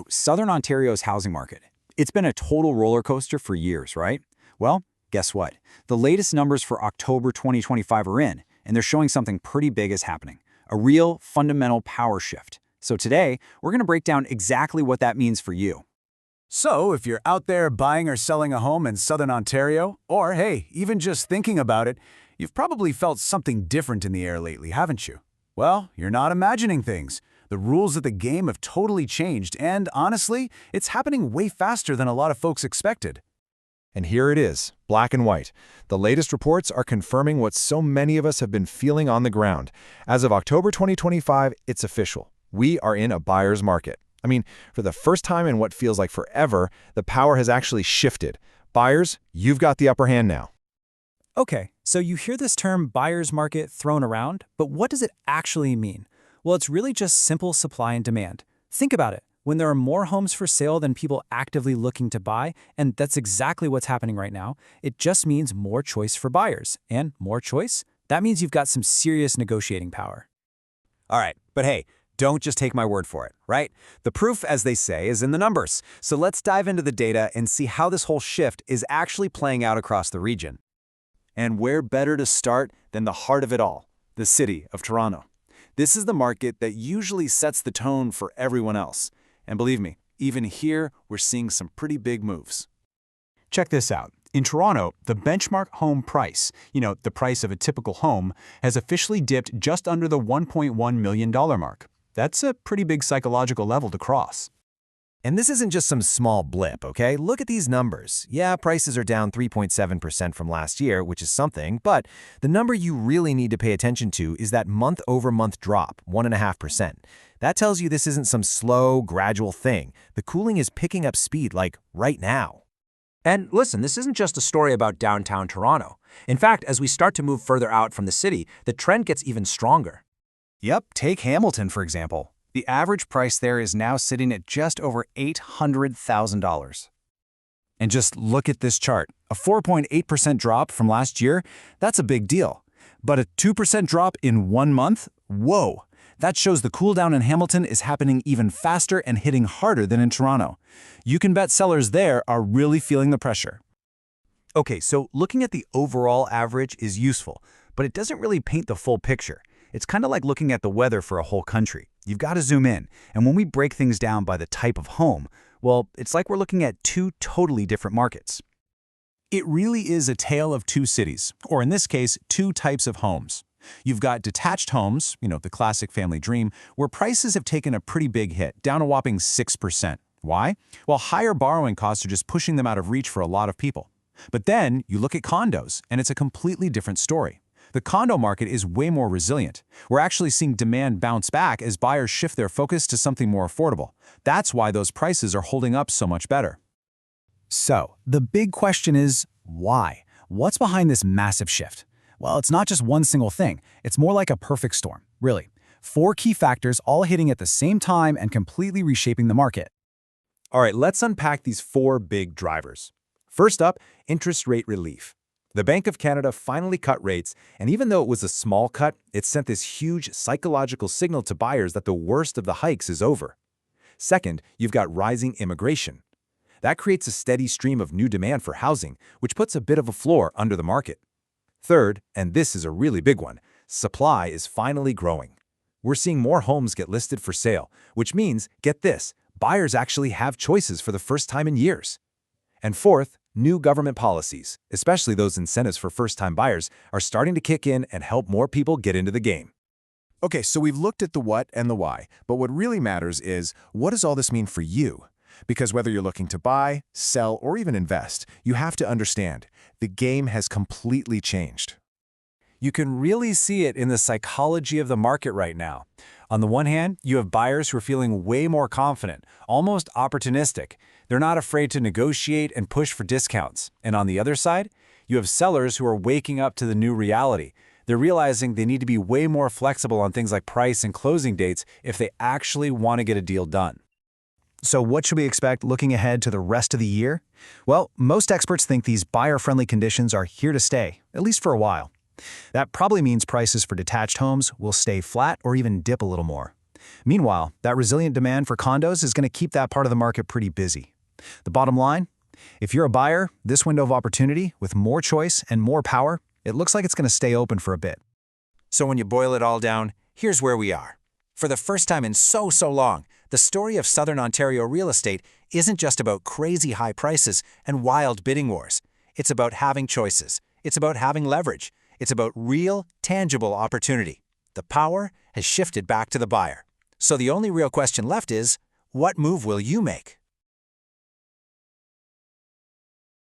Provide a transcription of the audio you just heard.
Southern Ontario's housing market, it's been a total roller coaster for years, right? Well, guess what? The latest numbers for October 2025 are in, and they're showing something pretty big is happening, a real fundamental power shift. So today, we're going to break down exactly what that means for you. So, if you're out there buying or selling a home in Southern Ontario, or hey, even just thinking about it, you've probably felt something different in the air lately, haven't you? Well, you're not imagining things. The rules of the game have totally changed, and honestly, it's happening way faster than a lot of folks expected. And here it is, black and white. The latest reports are confirming what so many of us have been feeling on the ground. As of October 2025, it's official. We are in a buyer's market. I mean, for the first time in what feels like forever, the power has actually shifted. Buyers, you've got the upper hand now. Okay, so you hear this term buyer's market thrown around, but what does it actually mean? Well, it's really just simple supply and demand. Think about it. When there are more homes for sale than people actively looking to buy, and that's exactly what's happening right now, it just means more choice for buyers. And more choice? That means you've got some serious negotiating power. All right, but hey, don't just take my word for it, right? The proof, as they say, is in the numbers. So let's dive into the data and see how this whole shift is actually playing out across the region. And where better to start than the heart of it all, the city of Toronto. This is the market that usually sets the tone for everyone else. And believe me, even here, we're seeing some pretty big moves. Check this out. In Toronto, the benchmark home price, the price of a typical home, has officially dipped just under the $1.1 million mark. That's a pretty big psychological level to cross. And this isn't just some small blip, okay? Look at these numbers. Yeah, prices are down 3.7% from last year, which is something, but the number you really need to pay attention to is that month-over-month drop, 1.5%. That tells you this isn't some slow, gradual thing. The cooling is picking up speed, like right now. And listen, this isn't just a story about downtown Toronto. In fact, as we start to move further out from the city, the trend gets even stronger. Yep, take Hamilton, for example. The average price there is now sitting at just over $800,000. And just look at this chart. A 4.8% drop from last year, that's a big deal. But a 2% drop in 1 month? Whoa! That shows the cool down in Hamilton is happening even faster and hitting harder than in Toronto. You can bet sellers there are really feeling the pressure. Okay, so looking at the overall average is useful, but it doesn't really paint the full picture. It's kind of like looking at the weather for a whole country. You've got to zoom in, and when we break things down by the type of home, well, it's like we're looking at two totally different markets. It really is a tale of two cities, or in this case, two types of homes. You've got detached homes, the classic family dream, where prices have taken a pretty big hit, down a whopping 6%. Why? Well, higher borrowing costs are just pushing them out of reach for a lot of people. But then you look at condos, and it's a completely different story. The condo market is way more resilient. We're actually seeing demand bounce back as buyers shift their focus to something more affordable. That's why those prices are holding up so much better. So, the big question is, why? What's behind this massive shift? Well, it's not just one single thing. It's more like a perfect storm, really. 4 key factors all hitting at the same time and completely reshaping the market. All right, let's unpack these 4 big drivers. First up, interest rate relief. The Bank of Canada finally cut rates, and even though it was a small cut, it sent this huge psychological signal to buyers that the worst of the hikes is over. Second, you've got rising immigration. That creates a steady stream of new demand for housing, which puts a bit of a floor under the market. Third, and this is a really big one, supply is finally growing. We're seeing more homes get listed for sale, which means, get this, buyers actually have choices for the first time in years. And fourth, new government policies, especially those incentives for first-time buyers, are starting to kick in and help more people get into the game. Okay, so we've looked at the what and the why, but what really matters is, what does all this mean for you? Because whether you're looking to buy, sell, or even invest, you have to understand, the game has completely changed. You can really see it in the psychology of the market right now. On the one hand, you have buyers who are feeling way more confident, almost opportunistic. They're not afraid to negotiate and push for discounts. And on the other side, you have sellers who are waking up to the new reality. They're realizing they need to be way more flexible on things like price and closing dates if they actually want to get a deal done. So what should we expect looking ahead to the rest of the year? Well, most experts think these buyer-friendly conditions are here to stay, at least for a while. That probably means prices for detached homes will stay flat or even dip a little more. Meanwhile, that resilient demand for condos is going to keep that part of the market pretty busy. The bottom line? If you're a buyer, this window of opportunity, with more choice and more power, it looks like it's going to stay open for a bit. So when you boil it all down, here's where we are. For the first time in so long, the story of Southern Ontario real estate isn't just about crazy high prices and wild bidding wars. It's about having choices. It's about having leverage. It's about real, tangible opportunity. The power has shifted back to the buyer. So the only real question left is, what move will you make?